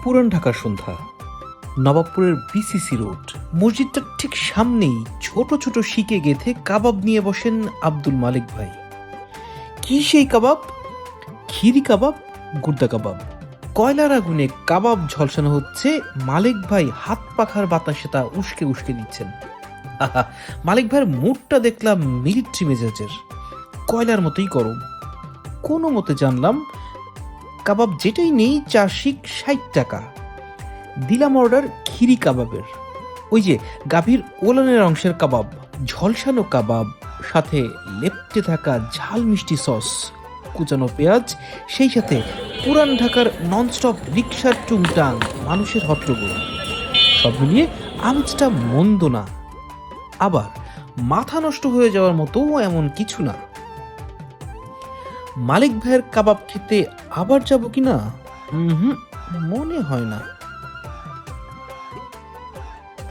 পুরান ঢাকার সন্ধ্যা, নবাবপুরের BCC road. মসজিদটার ঠিক সামনেই ছোট ছোট শিকে গেঁথে কাবাব নিয়ে বসেন আব্দুল মালিক ভাই। কি সেই কাবাব? খিরি কাবাব, গুর্দা কাবাব। কয়লার আগুনে কাবাব ঝলসানো হচ্ছে, মালিক ভাই হাত পাখার বাতাসে তা উস্কে উস্কে দিচ্ছেন। আহা, মালিক ভাইয়ের মুখটা দেখলাম মিলিটারি মেজাজের, কয়লার মতোই গরম। কোনো মতে জানলাম কাবাব যেটাই নেই 4 শিক 60 টাকা। দিলাম অর্ডার খিরি কাবাবের, ওই যে গাভীর ওলানের অংশের কাবাব, ঝলসানো কাবাব, সাথে লেপ্টে থাকা ঝাল মিষ্টি সস, কুচানো পেঁয়াজ, সেই সাথে পুরান ঢাকার ননস্টপ রিক্সার টুংটাং, মানুষের হট্টগোল। সব মিলিয়ে আমেজটা মন্দ না, আবার মাথা নষ্ট হয়ে যাওয়ার মতো এমন কিছু না। মালিক ভাইয়ের কাবাব খেতে আবার যাব কিনা? মনে হয় না।